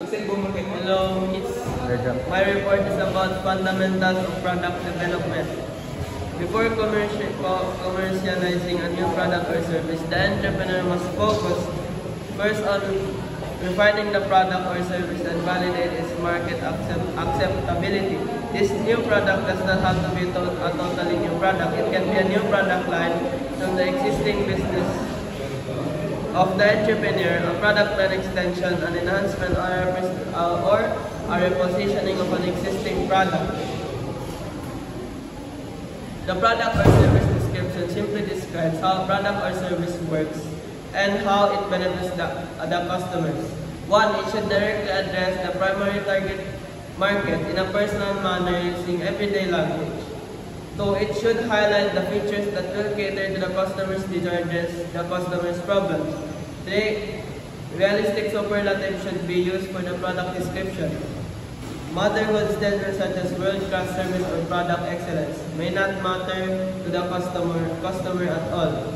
Hello, my report is about fundamentals of product development. Before commercializing a new product or service, the entrepreneur must focus first on refining the product or service and validate its market acceptability. This new product does not have to be a totally new product. It can be a new product line from the existing business of the entrepreneur, a product line extension, an enhancement, or a repositioning of an existing product. The product or service description simply describes how a product or service works and how it benefits the customers. 1. It should directly address the primary target market in a personal manner using everyday language. 2. It should highlight the features that will cater to the customer's needs or address the customer's problems. 3. Realistic superlatives should be used for the product description. Motherhood statements such as world-class service or product excellence may not matter to the customer at all.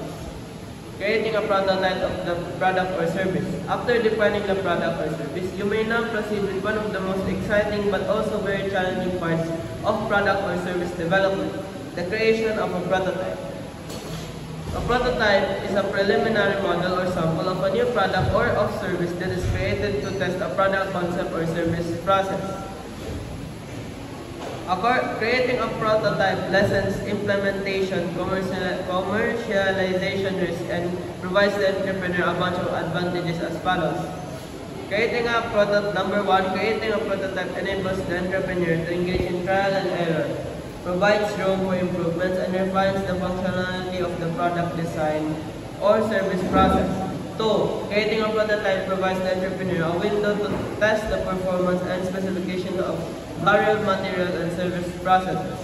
Creating a prototype of the product or service. After defining the product or service, you may now proceed with one of the most exciting but also very challenging parts of product or service development, the creation of a prototype. A prototype is a preliminary model or sample of a new product or of service that is created to test a product concept or service process. Creating a prototype lessens implementation, commercialization risk, and provides the entrepreneur a bunch of advantages as follows. Number 1, creating a prototype enables the entrepreneur to engage in trial and error, provides room for improvements, and refines the functionality of the product design or service process. 2. Creating a prototype provides the entrepreneur a window to test the performance and specification of various materials and service processes.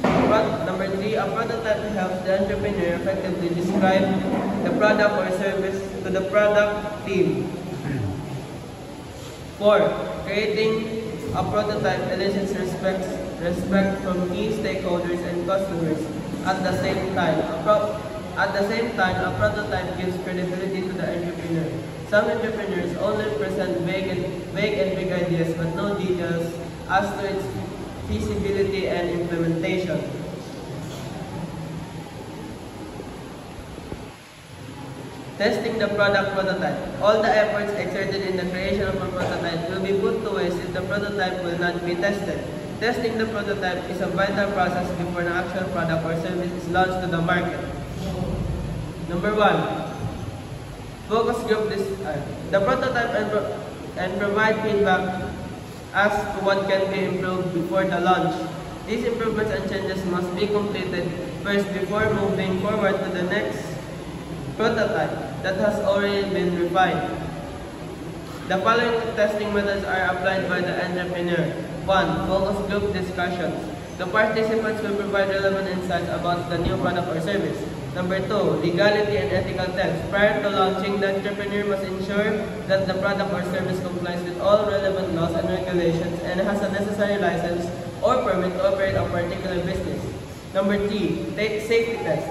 Number 3. A prototype helps the entrepreneur effectively describe the product or service to the product team. 4. Creating a prototype elicits respect from key stakeholders and customers. At the same time, a prototype gives credibility to the entrepreneur. Some entrepreneurs only present vague and big ideas but no details as to its feasibility and implementation. Testing the product prototype. All the efforts exerted in the creation of a prototype will be put to waste if the prototype will not be tested. Testing the prototype is a vital process before an actual product or service is launched to the market. Number 1. Focus group the prototype and provide feedback as to what can be improved before the launch. These improvements and changes must be completed first before moving forward to the next prototype that has already been refined. The following testing methods are applied by the entrepreneur. 1. Focus group discussions. The participants will provide relevant insights about the new product or service. Number 2. Legality and ethical tests. Prior to launching, the entrepreneur must ensure that the product or service complies with all relevant laws and regulations and has a necessary license or permit to operate a particular business. Number 3. Safety test.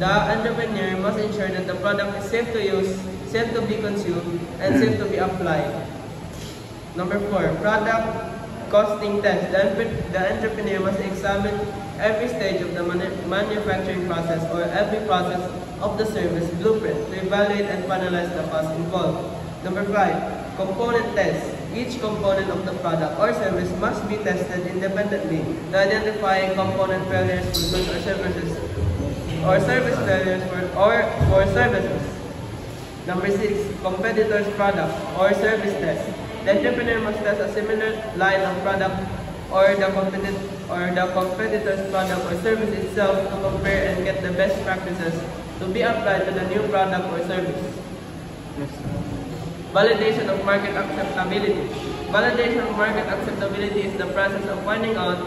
The entrepreneur must ensure that the product is safe to use, safe to be consumed, and safe to be applied. Number 4. Product costing test. The entrepreneur must examine every stage of the manufacturing process or every process of the service blueprint to evaluate and finalize the cost involved. Number 5. Component test. Each component of the product or service must be tested independently to identify component failures for goods or services or service failures for services. Number 6. Competitors' product or service test. The entrepreneur must test a similar line of product or the competitor's product or service itself to compare and get the best practices to be applied to the new product or service. Yes. Validation of market acceptability. Validation of market acceptability is the process of finding out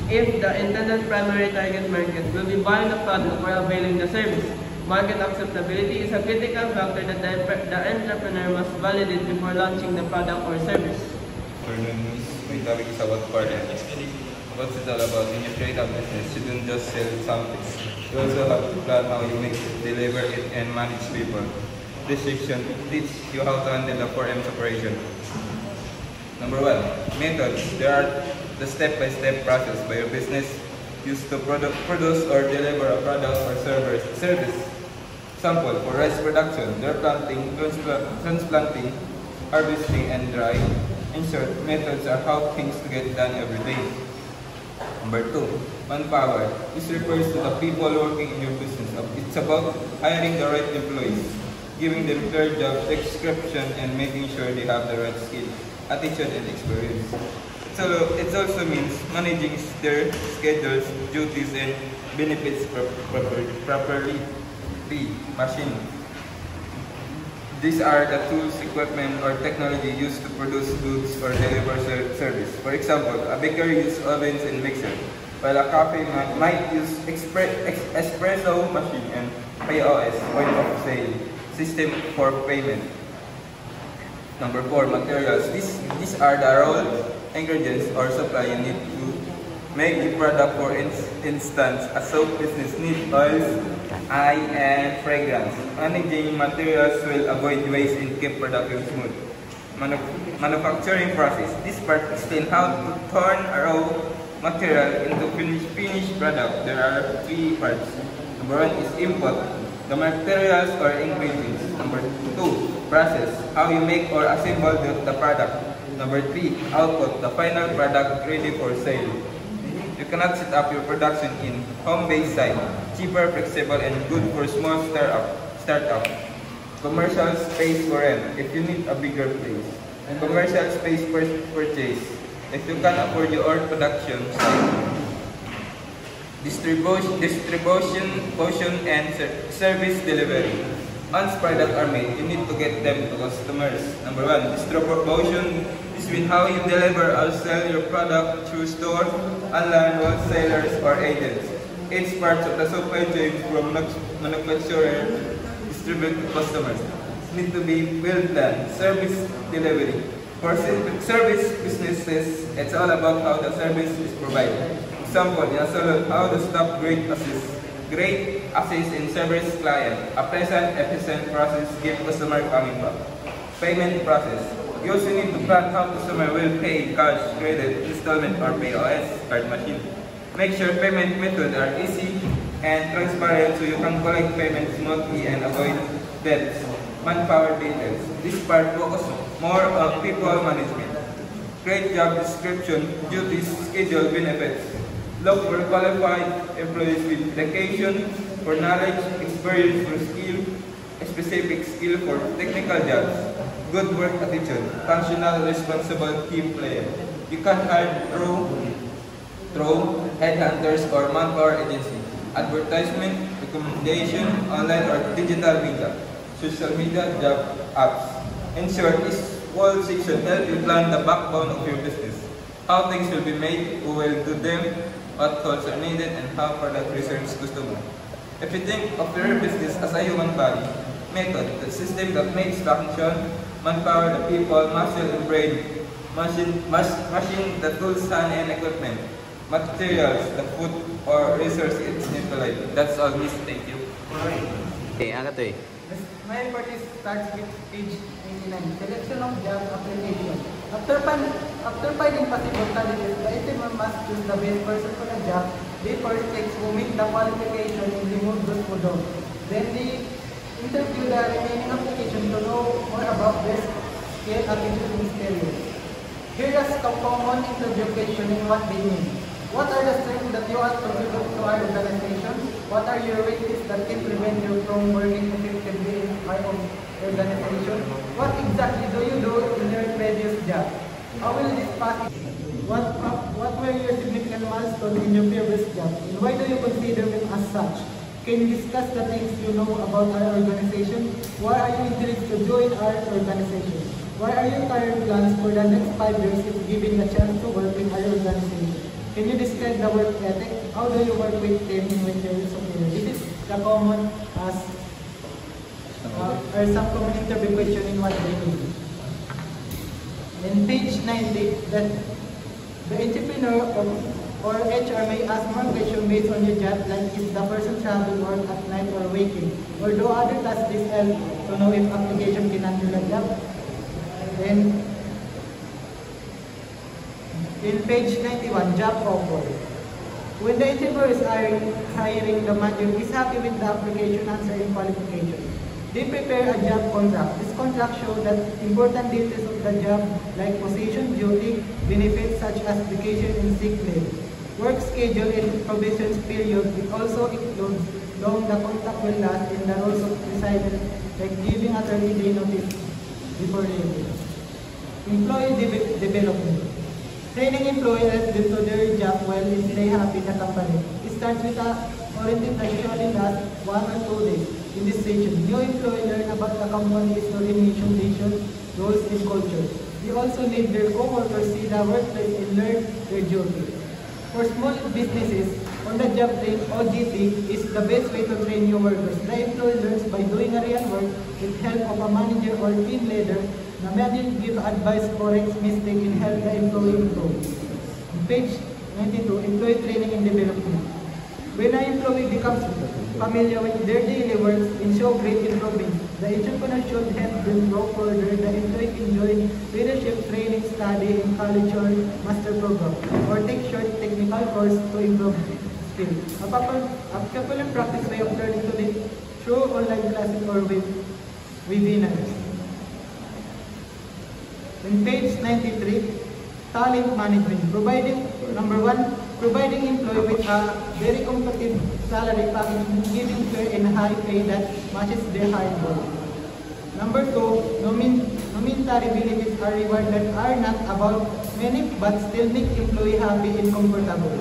if the intended primary target market will be buying the product or availing the service. Market acceptability is a critical factor that the entrepreneur must validate before launching the product or service. My topic is about part end. What's it all about? When you create a business, you don't just sell something. You also have to plan how you make it, deliver it, and manage people. This section teaches you how to handle the 4M's operation. Number one, methods. There are the step-by-step process by your business used to produce or deliver a product or service. Example, for rice production, there are planting, transplanting, harvesting, and drying. In short, methods are how things to get done every day. Number two, manpower. This refers to the people working in your business. It's about hiring the right employees, giving them clear job description, and making sure they have the right skill, attitude, and experience. It also means managing their schedules, duties, and benefits properly. Three, machine. These are the tools, equipment, or technology used to produce goods or deliver service. For example, a bakery uses ovens and mixer, while a cafe might use espresso machine and POS, point of sale, system for payment. Number four, materials. These are the raw ingredients or supply you need to make the product. For instance, a soap business needs oils, and fragrance. Managing materials will avoid waste and keep production smooth. Manufacturing process. This part explains how to turn a raw material into finished product. There are three parts. Number one is input, the materials or ingredients. Number two, process, how you make or assemble the product. Number three, output, the final product ready for sale. You cannot set up your production in home-based site, cheaper, flexible, and good for small startup. Commercial space for rent, if you need a bigger place. Commercial space purchase, if you can afford your own production site. Distribution and service delivery. Once products are made, you need to get them to customers. Number one, distribution. This means how you deliver or sell your product through stores, online, wholesalers, or agents. Each part of the supply chain from manufacturer distribute to customers need to be well planned. Service delivery. For service businesses, it's all about how the service is provided. Example, in a salon, how the staff great assist in service client. A pleasant, efficient process give customer coming back. Payment process. You also need to plan how customer will pay cash, credit, installment, or POS, card machine. Make sure payment methods are easy and transparent so you can collect payment smoothly and avoid debts. Manpower details. This part focuses more on people management. Create job description, duties, schedule, benefits. Look for qualified employees with dedication, for knowledge, experience, for skill, a specific skill for technical jobs. Good work attitude, functional, responsible team player. You can hire through headhunters or manpower agency. Advertisement, recommendation, online or digital media, social media, job apps. In short, this whole section helps you plan the backbone of your business. How things will be made, who will do them, what tools are needed, and how product research customer. If you think of your business as a human body, method, the system that makes function, manpower, the people, muscle and brain, machine, the tools, hand and equipment, materials, the food or resource it's utilized. That's all, miss. Thank you. Okay, ano to eh? My part starts with page 89, selection of job application. After finding possible candidates, the interviewer must choose the best person for the job. They first checks who meet the qualification and remove those who don't. Then they interview the remaining application to know more about their skill, attitude, and experience. Here is a common interview question and what they mean. What are the strengths that you want to develop to our organization? What are your weaknesses that can prevent you from working effectively in our organization? What exactly do you do in your previous job? How will this pass? What were your significant milestones in your previous job? And why do you consider them as such? Can you discuss the things you know about our organization? Why are you interested to join our organization? What are your current plans for the next 5 years if given the chance to work in our organization? Can you describe the work ethic? How do you work with them and with your superior? This is the common or some common interview question in what they do. In page 90, that the entrepreneur or HR may ask more questions based on your job, like is the person traveling work at night or waking, or do other tasks this help to know if application can handle the job. Then In page 91, job offer. When the interviewer is hiring, the manager is happy with the application answer and qualification. They prepare a job contract. This contract shows that important details of the job like position, duty, benefits such as vacation and sick leave, work schedule and probation period. It also includes long the contract will last and the roles of president like giving a 30-day notice before leaving. Employee development. Training employees helps them to their job while they stay happy in the company. It starts with a orientation that usually lasts 1 or 2 days. In this session, new employees learn about the company's organization, vision, roles, and culture. They also need their co-workers see the workplace and learn their duty. For small businesses, on-the-job training (OJT) is the best way to train new workers. The employee learns by doing a real work with help of a manager or team leader. The manager gives advice, corrects mistakes, and help the employee improve. Page 92, Employee Training and Development. When an employee becomes familiar with their daily work and show great improvement, the entrepreneur should help them grow further. The employee can join leadership training, study in college or master program, or take short technical course to improve skills. A popular practice way of learning today through online classes or webinars. In page 93, talent management. Number 1, providing employee with a very competitive salary package, giving fair and high pay that matches their hard work. Number 2, monetary benefits are rewards that are not about many but still make employee happy and comfortable.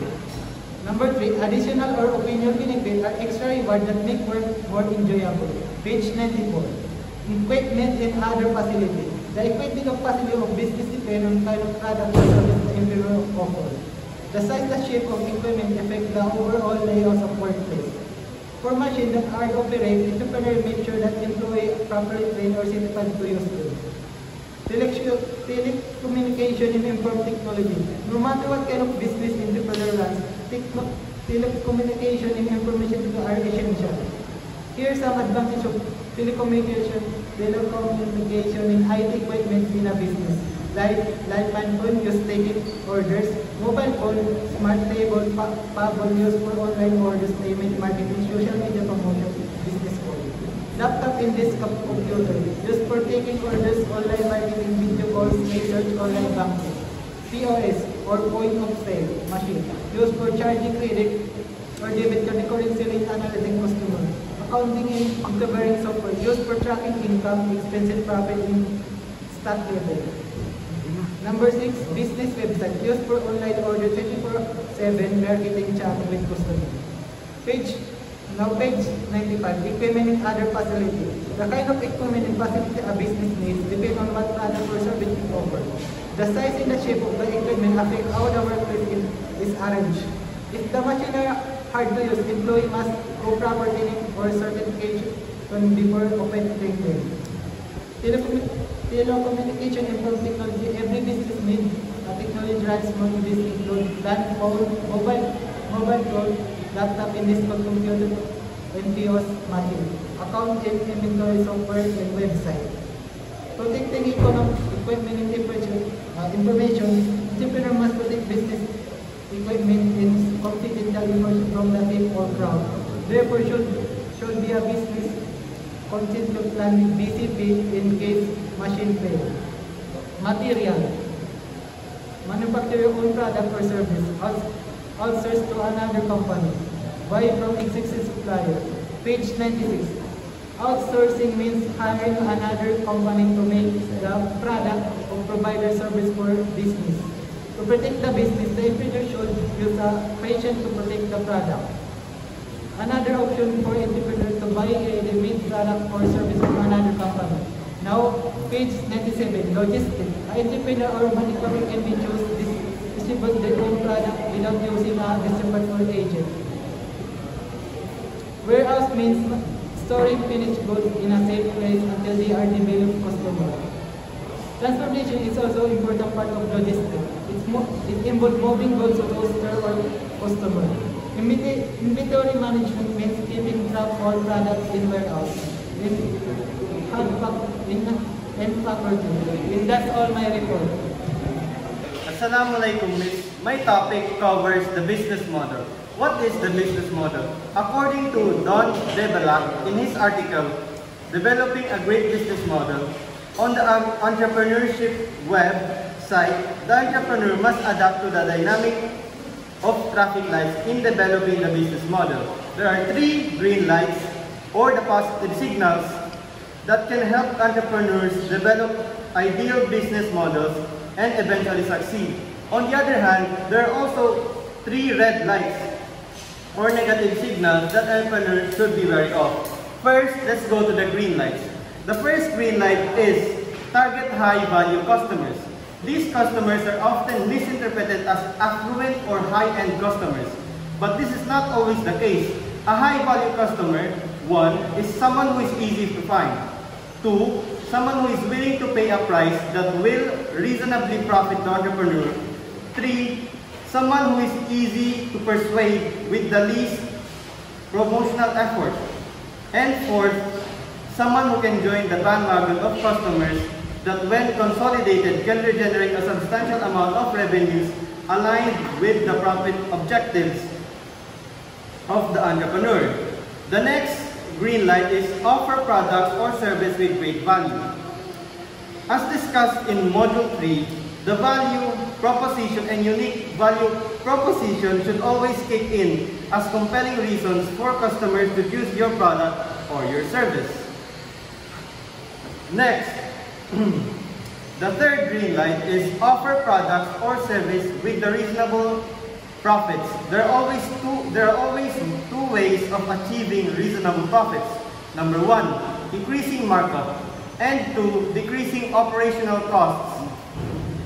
Number 3, additional or opinion benefits are extra rewards that make work more enjoyable. Page 94, equipment and other facilities. The equipment of facility of business depends on kind of product or service the employer offers. The size and shape of equipment affect the overall layout of workplace. For machines that are operated, entrepreneurs make sure that employees properly trained or certified to use them. Telecommunication and informed technology. No matter what kind of business entrepreneur runs, telecommunication and information are essential. Here are some advantages of telecommunication and IT equipment in a business. Like landline phone used taking orders, mobile phone, smart table, tablet used for online orders, payment, marketing, social media promotion, business call. Laptop and desktop computer used for taking orders, online marketing, video calls, research, online banking. POS or point of sale machine used for charging credit or debit card, reconciling, analyzing customer. Accounting and occupating software used for tracking income, expense, and profit in stock level. Number 6, business website used for online order 24/7 marketing, chatting with customer. Page 95, equipment and other facilities. The kind of equipment and facility a business needs depend on what product or service it offers. The size and the shape of the equipment affect how the workplace is arranged. If the machine are hard to use, employee must go proper training or certification before operating them. Telecommunication and phone technology. Every business needs a technology runs smoothly. This includes land phone, mobile phone, laptop and desktop computer, and POS machine, account and inventory software, and website. Protecting equipment and information. Entrepreneur must protect business equipment and confidential information from the thief or crowd. Therefore, should be a business consist of plan with BCP in case machine fail. Material. Manufacture your own product or service. Outsource to another company. Buy from existing supplier. Page 96. Outsourcing means hiring another company to make the product or provide a service for business. To protect the business, the employer should use a patient to protect the product. Another option for entrepreneurs to buy a ready-made product or service from another company. Now, page 97, logistics. An entrepreneur or manufacturer can be choose distribute their own product without using a distributor agent. Warehouse means storing finished goods in a safe place until they are developed customer. Transportation is also an important part of logistics. It involves moving goods to store or customer. Inventory management means keeping track of all products in warehouse. And that's all my report. Assalamualaikum, Miss. My topic covers the business model. What is the business model? According to Don DeBelak in his article, Developing a Great Business Model, on the entrepreneurship website, the entrepreneur must adapt to the dynamic of traffic lights in developing the business model. There are 3 green lights, or the positive signals, that can help entrepreneurs develop ideal business models and eventually succeed. On the other hand, there are also 3 red lights, or negative signals, that entrepreneurs should be wary of. First, let's go to the green lights. The first green light is target high-value customers. These customers are often misinterpreted as affluent or high-end customers, but this is not always the case. A high-value customer, 1, is someone who is easy to find. 2, someone who is willing to pay a price that will reasonably profit the entrepreneur. 3, someone who is easy to persuade with the least promotional effort. And 4, someone who can join the bandwagon of customers that when consolidated can generate a substantial amount of revenues aligned with the profit objectives of the entrepreneur. The next green light is offer products or service with great value. As discussed in Module 3, the value proposition and unique value proposition should always kick in as compelling reasons for customers to choose your product or your service. Next, the third green light is offer products or service with the reasonable profits. There are always two ways of achieving reasonable profits. Number 1, increasing markup, and 2, decreasing operational costs.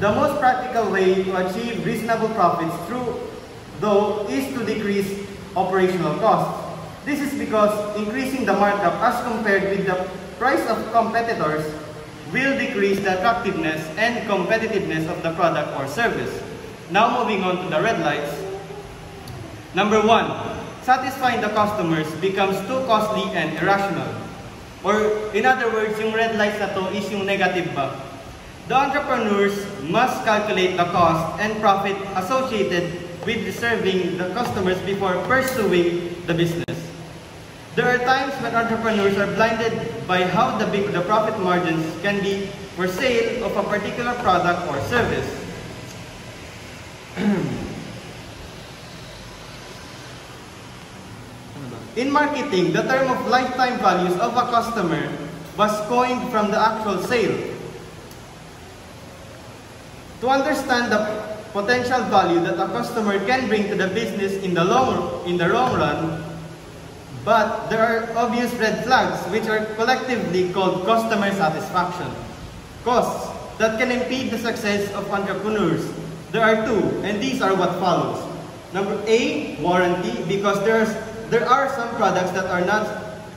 The most practical way to achieve reasonable profits though is to decrease operational costs. This is because increasing the markup as compared with the price of competitors will decrease the attractiveness and competitiveness of the product or service. Now moving on to the red lights. Number 1, satisfying the customers becomes too costly and irrational. Or in other words, yung red lights na to is yung negative ba. The entrepreneurs must calculate the cost and profit associated with serving the customers before pursuing the business. There are times when entrepreneurs are blinded by how big the profit margins can be for sale of a particular product or service. In marketing, the term of lifetime values of a customer was coined from the actual sale. To understand the potential value that a customer can bring to the business in the long run, but there are obvious red flags which are collectively called customer satisfaction. Costs that can impede the success of entrepreneurs. There are 2, and these are what follows. Number A, warranty, because there are some products that are not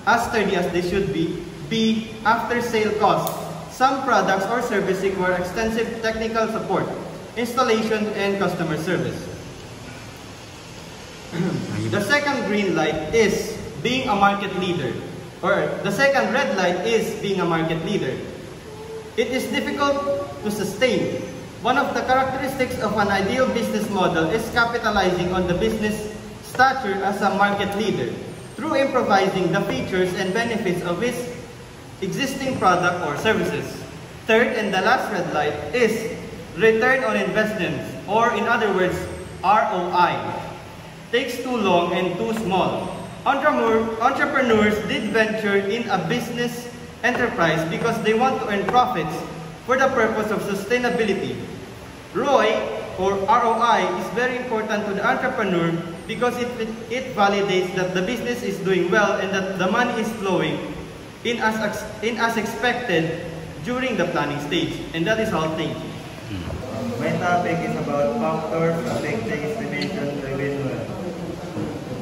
as sturdy as they should be. B, after-sale costs. Some products or services require extensive technical support, installation, and customer service. The second green light is being a market leader, or the second red light is being a market leader. It is difficult to sustain. One of the characteristics of an ideal business model is capitalizing on the business stature as a market leader through improvising the features and benefits of its existing product or services. Third and the last red light is return on investment, or in other words, ROI. Takes too long and too small. Entrepreneurs did venture in a business enterprise because they want to earn profits for the purpose of sustainability. ROI, or ROI, is very important to the entrepreneur because it validates that the business is doing well and that the money is flowing in as expected during the planning stage. And that is all. Thank you. My topic is about factors affecting estimation revenue.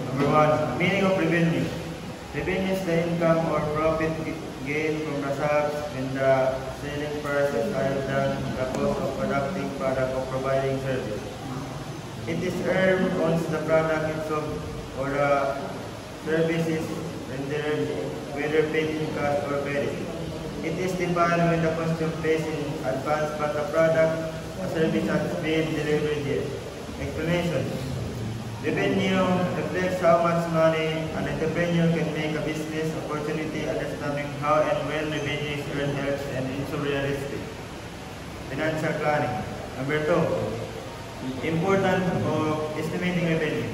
Number 1, meaning of revenue. Revenue is the income or profit gained from the sales when the selling price is higher than the cost of conducting product or providing service. It is earned once the product is sold or the service is rendered, whether paid in cash or credit. It is defined when the cost is placed in advance but the product a service has been delivered yet. Explanation. Revenue reflects how much money an entrepreneur can make a business opportunity. Understanding how and when revenue is earned helps and is realistic. Financial planning. Number 2. Importance of estimating revenue.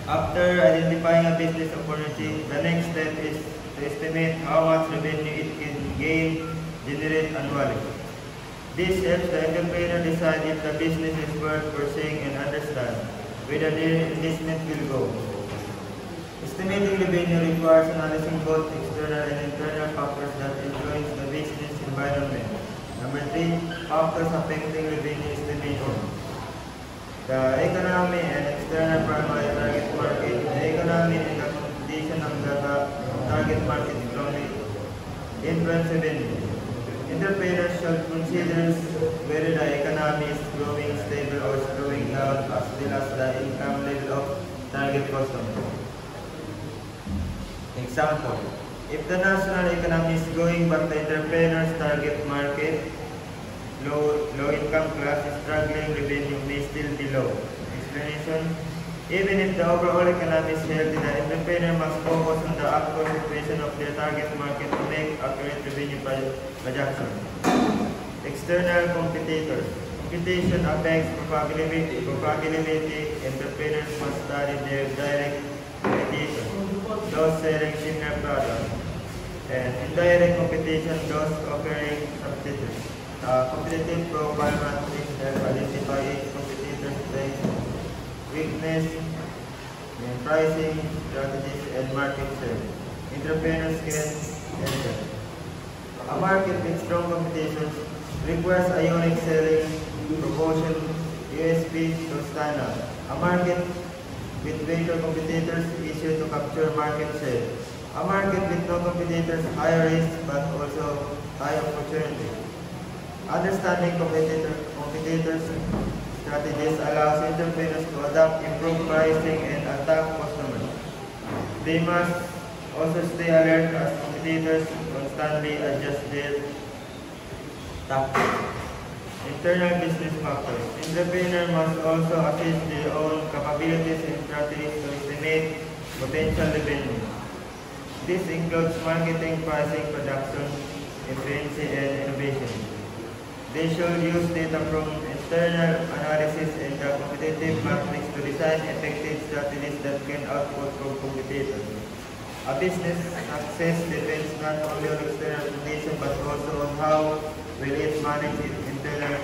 After identifying a business opportunity, the next step is to estimate how much revenue it can generate annually. This helps the entrepreneur decide if the business is worth pursuing and understand whether the investment will go. Estimating revenue requires analyzing both external and internal factors that influence the business environment. Number 3, factors affecting revenue estimation. The economy and external primary target market. The economy and the competition of the target market strongly influence revenue. Entrepreneurs should consider whether the economy is growing stable or slowing down, as well as the income level of target customer. Example: if the national economy is growing but the entrepreneur's target market, low-income class, is struggling, revenue may still be low. Explanation: even if the overall economy is healthy, the entrepreneur must focus on the actual situation of their target market to make accurate revenue projections. External competitors. Competition affects profitability. Entrepreneurs must study their direct competition, those selling similar products, and indirect competition, those offering substitutes. Competitive profile matrix helps identify each competitor's strengths, weakness, pricing strategies, and market share. Entrepreneurs can enter. A market with strong competition requires a unique selling promotion USP to stand out. A market with greater competitors is easier to capture market share. A market with no competitors, higher risk but also high opportunity. Understanding competitors' strategies allows entrepreneurs to adapt, improve pricing, and attack customers. They must also stay alert as competitors constantly adjust their tactics. Internal business factors. Entrepreneurs must also assess their own capabilities and strategies to estimate potential revenue. This includes marketing, pricing, production, efficiency, and innovation. They should use data from external analysis and the competitive matrix to design effective strategies that can output from competitors. A business success depends not only on external conditions but also on how will it manage its internal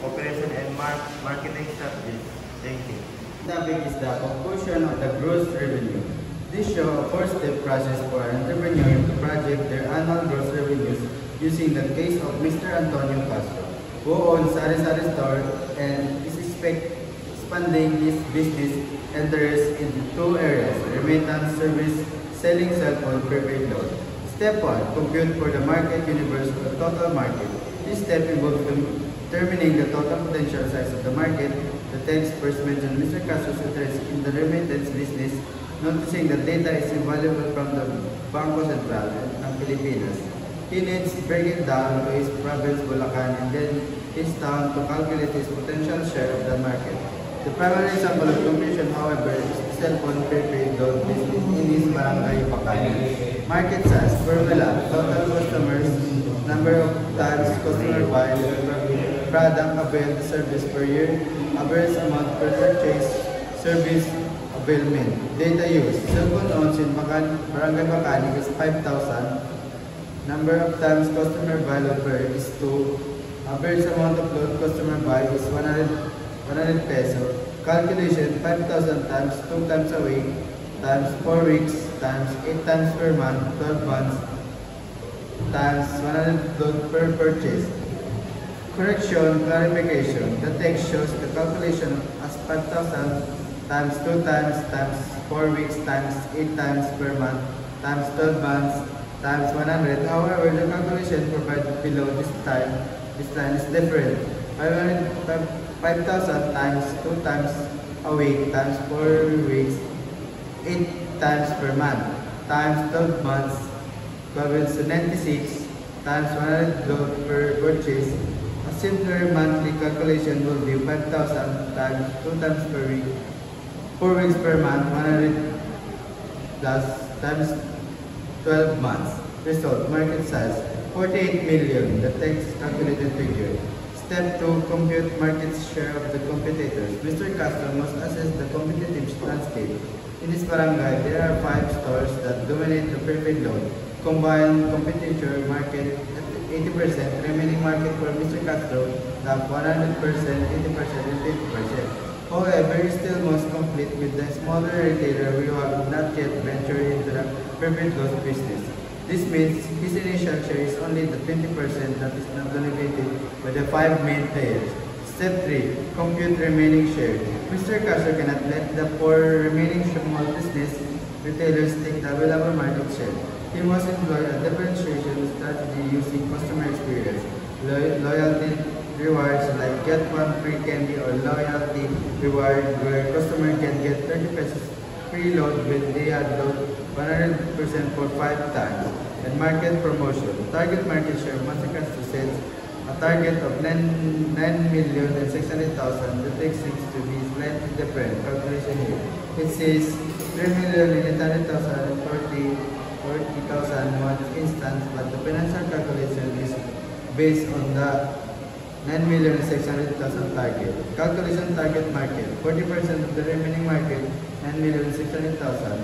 operation and marketing strategies. Thank you. The topic is the conclusion of the gross revenue. This shows a four-step process for an entrepreneur to project their annual gross revenues using the case of Mr. Antonio Castro, who owns Sari-Sari store and is expanding his business interests in two areas: remittance service, selling cell phone prepaid loan. Step 1. Compute for the market universe or total market. This step involves determining the total potential size of the market. The text first mentioned Mr. Castro's interest in the remittance business, noticing that data is invaluable from the Bangko Sentral ng Pilipinas. He needs to break it down to his province, Bulacan, and then his town to calculate his potential share of the market. The primary example of computation, however, is the cell phone prepaid loan business in his barangay, Bacani. Market size, formula, total customers, number of times customer buys product availed service per year, average amount per purchase, service availment. Data use, cell phone loans in barangay Bacani is 5,000. Number of times customer buy load per is 2. Average amount of load customer buy is 100 peso. Calculation, 5,000 times 2 times a week times 4 weeks times 8 times per month, 12 months times 100 load per purchase. Correction, clarification. The text shows the calculation as 5,000 times 2 times 4 weeks times 8 times per month times 12 months times 100. However, the calculation provided below this line is different. 5,000 times 2 times a week times 4 weeks, 8 times per month times 12 months equals to 96 times 100 load per purchase. As simpler monthly calculation will be 5,000 times 2 times per week, 4 weeks per month, 100 plus times 12 months. Result, market size, 48 million, the text calculated figure. Step 2, compute market share of the competitors. Mr. Castro must assess the competitive landscape. In this barangay, there are 5 stores that dominate the prepaid loan. Combined competitor market at 80%, remaining market for Mr. Castro have 100%, 80%, and 50%. However, it is still most complete with the smaller retailer who have not yet ventured into the prepaid loan business. This means his initial share is only the 20% that is not dominated by the 5 main players. Step 3. Compute remaining share. Mr. Castro cannot let the 4 remaining small business retailers take the available market share. He must employ a differentiation strategy using customer experience, loyalty rewards like get one free candy or loyalty reward where customer can get 30 pesos free load when they had load 100% for 5 times, and market promotion. Target market share Mr. Castro sets a target of 9,600,000. The text seems to be slightly different calculation here. It says 3,800,000 and 40,000 one instance, but the financial calculation is based on the 9,600,000 target. Calculation target market, 40% of the remaining market, 9,600,000.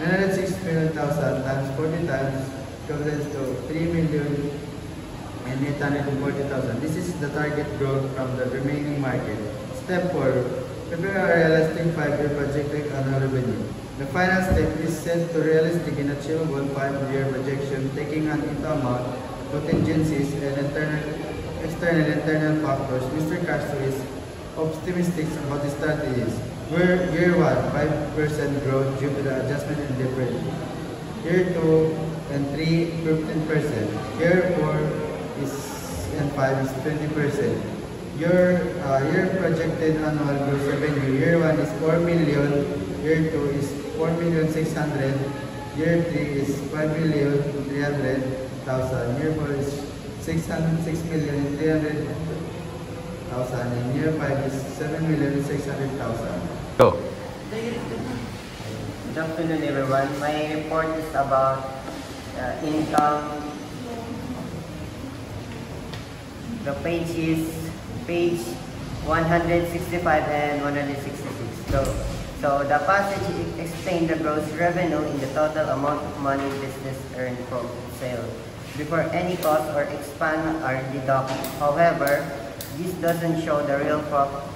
906,000 times 40 times equals to 3,840,000. This is the target growth from the remaining market. Step 4. Prepare a realistic 5-year projected annual revenue. The final step is set to realistic and achievable 5-year projection taking into account contingencies and external and internal factors. Mr. Castro is optimistic about the strategies. Year 1, 5% growth due to the adjustment in different. Year 2 and 3, 15%. Year 4 and 5 is 20%. Your projected annual gross revenue. Year 1 is 4 million. Year 2 is 4,600,000. Year 3 is 5,300,000. Year 4 is 6,300,000. And year 5 is 7,600,000. Go. Good afternoon, everyone. My report is about income. The page is page 165 and 166. So the passage explains the gross revenue in the total amount of money business earned from sale before any cost or expand are deducted. However, this doesn't show the real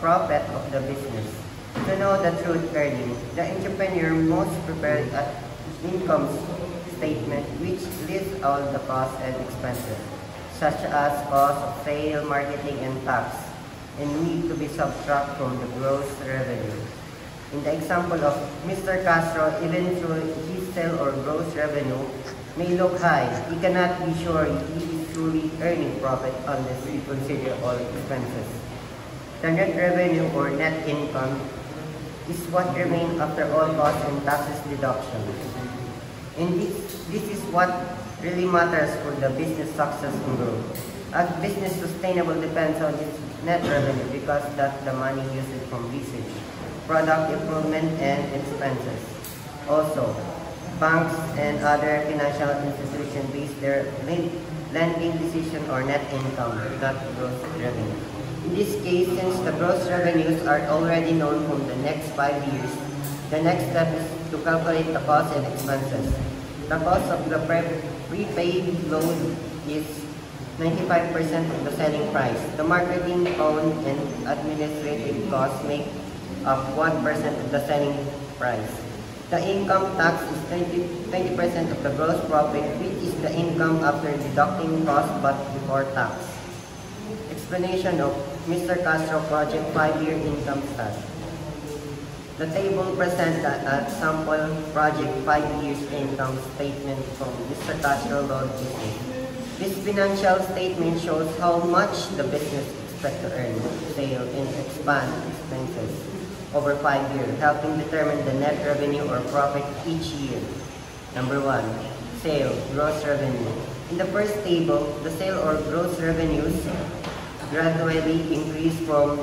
profit of the business. To know the true earning, the entrepreneur must prepare an income statement which lists all the costs and expenses, such as cost of sale, marketing, and tax, and need to be subtracted from the gross revenue. In the example of Mr. Castro, even though his sale or gross revenue may look high, he cannot be sure he is truly earning profit unless we consider all expenses. The net revenue or net income is what remains after all costs and taxes deductions. And this is what really matters for the business success and growth. As business sustainable depends on its net revenue because that's the money used from research, product improvement, and expenses. Also, banks and other financial institutions base their lending decision or net income, not gross revenue. In this case, since the gross revenues are already known from the next 5 years, the next step is to calculate the costs and expenses. The cost of the prepaid loan is 95% of the selling price. The marketing, phone, and administrative costs make up 1% of the selling price. The income tax is 20% of the gross profit, which is the income after deducting costs but before tax. Explanation of Mr. Castro Project 5-year income status. The table presents a sample project 5 years income statement from Mr. Castro Loan Business. This financial statement shows how much the business expects to earn, sale, and expand expenses over 5 years, helping determine the net revenue or profit each year. Number 1, sale, gross revenue. In the first table, the sale or gross revenues gradually increase from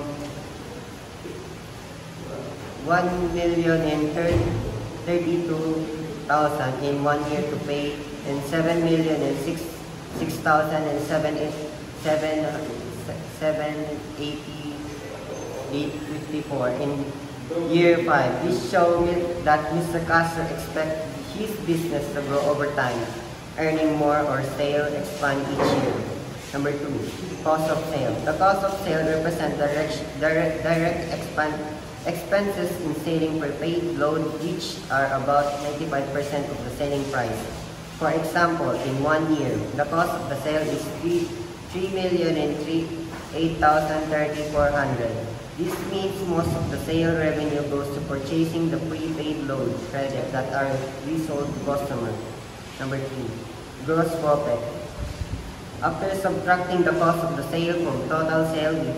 1,032,000 in 1 year to pay and 7,006,780,854 in year 5. This shows that Mr. Castro expects his business to grow over time, earning more or sale expand each year. Number 2, cost of sale. The cost of sale represents direct expenses in selling prepaid load, which are about 95% of the selling price. For example, in 1 year, the cost of the sale is 3,008,300. This means most of the sale revenue goes to purchasing the prepaid load credit that are resold to customers. Number 3, gross profit. After subtracting the cost of the sale from total sale, we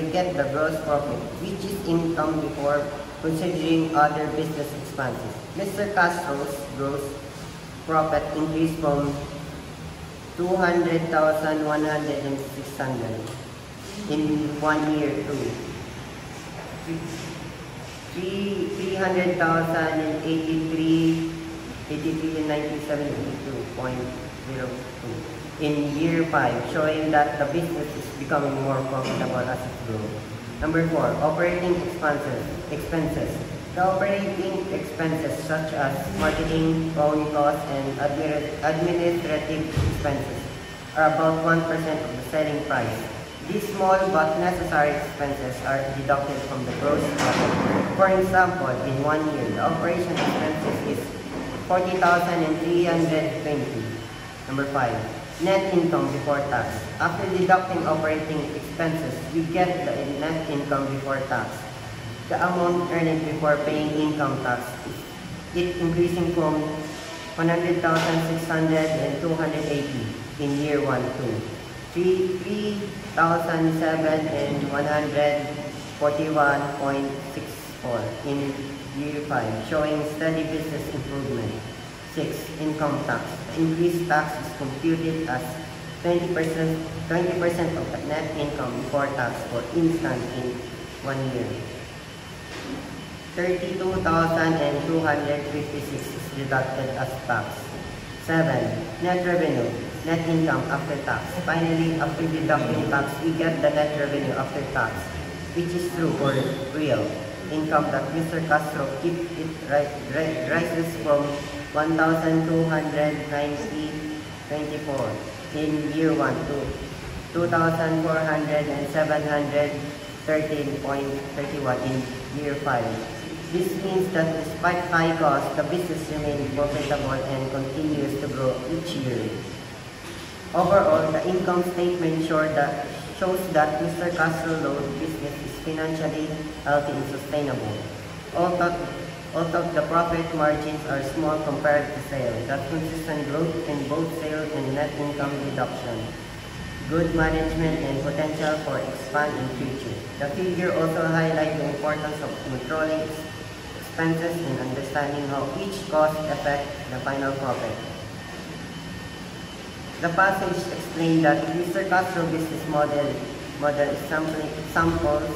get the gross profit, which is income before considering other business expenses. Mr. Castro's gross profit increased from 200,100 and 600 in 1 year to 300,000 and 83 and 1972.02 in year 5, showing that the business is becoming more profitable as it grows. Number 4, operating expenses. The operating expenses such as marketing, phone costs, and administrative expenses are about 1% of the selling price. These small but necessary expenses are deducted from the gross profit. For example, in 1 year, the operation expenses is 40,320. Number 5, net income before tax. After deducting operating expenses, we get the net income before tax. The amount earned before paying income tax is increasing from 100,600 and 280 in year 1 to 3,007 and 141.64 in year 5, showing steady business improvement. 6. Income tax. The increased tax is computed as 20% of the net income before tax, for instance, in 1 year. 32,256 is deducted as tax. 7. Net revenue. Net income after tax. Finally, after deducting tax, we get the net revenue after tax, which is true or real income that Mr. Castro keeps. It rises from 1,290.24 in year 1 to 2,400 and 713.31 in year 5. This means that despite high costs, the business remains profitable and continues to grow each year. Overall, the income statement shows that Mr. Castro Load business is financially healthy and sustainable. Although the profit margins are small compared to sales, that consistent growth in both sales and net income reduction, good management and potential for expand in future. The figure also highlights the importance of controlling expenses and understanding how each cost affects the final profit. The passage explained that Mr. Castro business model is samples,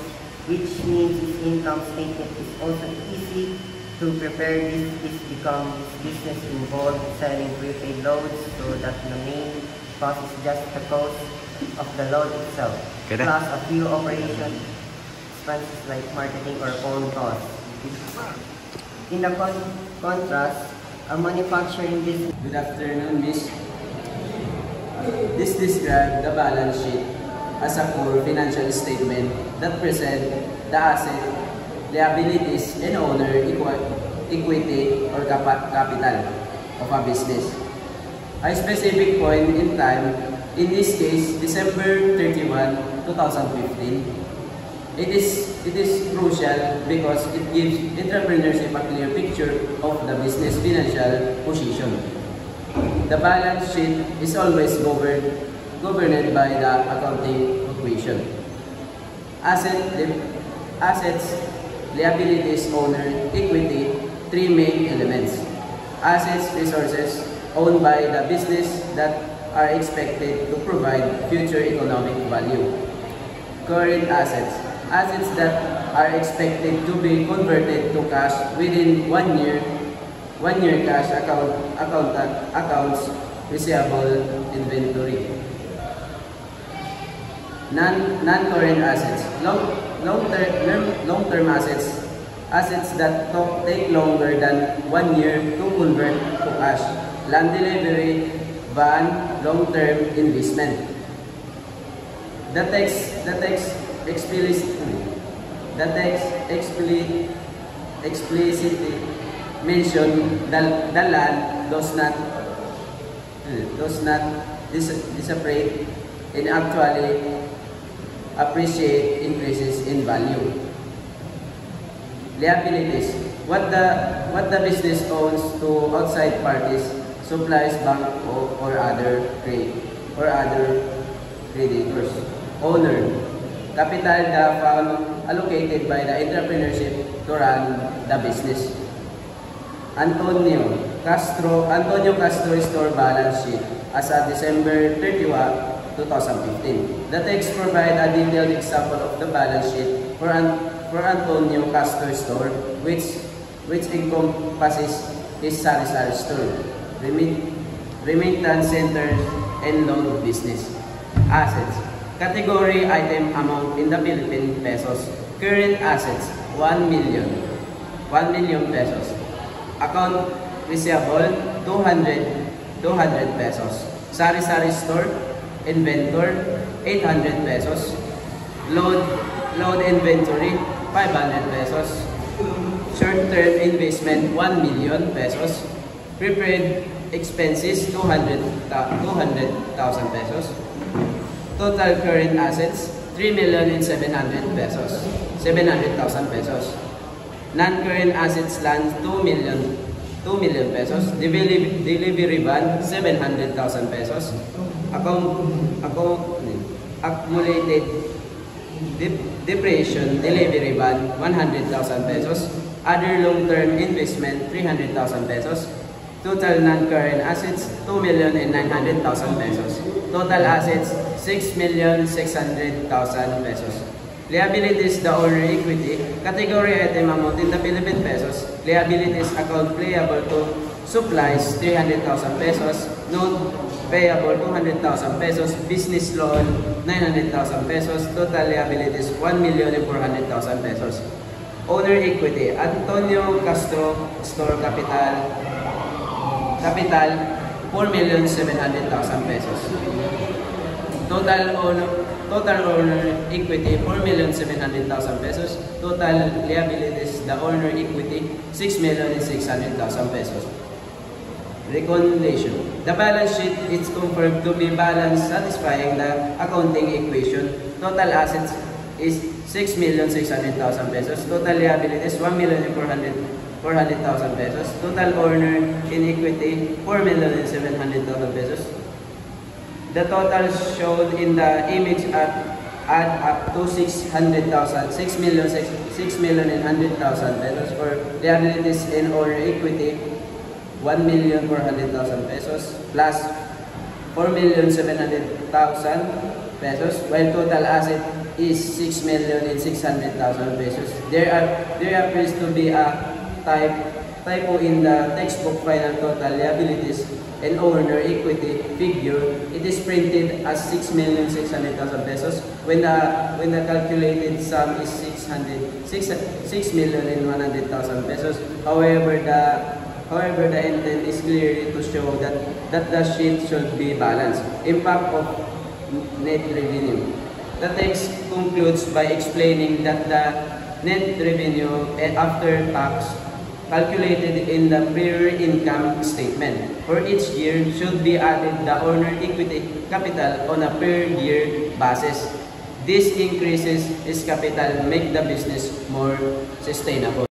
which means his income statement is also easy to prepare. This becomes business involved selling prepaid loads, so that the main cost is just the cost of the load itself, plus a few operation expenses like marketing or phone costs. In the contrast, a manufacturing business. Good afternoon, Miss. This describes the balance sheet as a core financial statement that presents the asset, liabilities, and owner equity or capital of a business. A specific point in time, in this case, December 31, 2015, it is crucial because it gives entrepreneurship a clear picture of the business financial position. The balance sheet is always governed by the accounting equation. Assets, liabilities, owner, equity, three main elements. Assets, resources owned by the business that are expected to provide future economic value. Current assets. Assets that are expected to be converted to cash within 1 year. 1 year cash accounts receivable inventory. Non-current assets. Long-term assets. Assets that take longer than 1 year to convert to cash. Land delivery, van, long-term investment. The text explicitly mention the land does not dissipate and actually appreciate increases in value. Liabilities. What the business owns to outside parties, suppliers, bank, or other creditors. Owner. Capital, the fund allocated by the entrepreneurship to run the business. Antonio Castro store balance sheet as of December 31, 2015. The text provides a detailed example of the balance sheet for Antonio Castro store, which encompasses his sari-sari store, remittance center, and loan business. Assets. Category item amount in the Philippine pesos. Current assets 1 million pesos. Account receivable 200 pesos. Sari-sari store inventor 800 pesos. Load inventory 500 pesos. Short-term investment 1 million pesos. Prepared expenses 200,000 pesos. Total current assets 3,700,000 pesos. Non-current assets land 2 million pesos. Delivery van 700,000 pesos. Accumulated depreciation delivery van 100,000 pesos. Other long-term investment 300,000 pesos. Total non-current assets 2,900,000 pesos. Total assets 6,600,000 pesos. Liabilities, the owner equity. Category item amount in the Philippine pesos. Liabilities account payable to supplies 300,000 pesos. Note payable 200,000 pesos. Business loan 900,000 pesos. Total liabilities 1,400,000 pesos. Owner equity. Antonio Castro store capital 4,700,000 pesos. Total owner equity 4,700,000 pesos. Total liabilities, the owner equity 6,600,000 pesos. Reconciliation. The balance sheet is confirmed to be balanced, satisfying the accounting equation. Total assets is 6,600,000 pesos. Total liabilities 1,400,000 pesos. Total owner in equity 4,700,000 pesos. The total shown in the image add up to 600,000, 6,100,000 pesos for liabilities and owner equity 1,400,000 pesos plus 4,700,000 pesos, while total asset is 6,600,000 pesos. There appears to be a typo in the textbook final total liabilities and owner equity figure. It is printed as 6,600,000 pesos when the calculated sum is 6,100,000 pesos. However, the intent is clearly to show that the sheet should be balanced. Impact of net revenue. The text concludes by explaining that the net revenue after tax calculated in the prior income statement for each year should be added the owner equity capital on a per year basis. This increases its capital make the business more sustainable.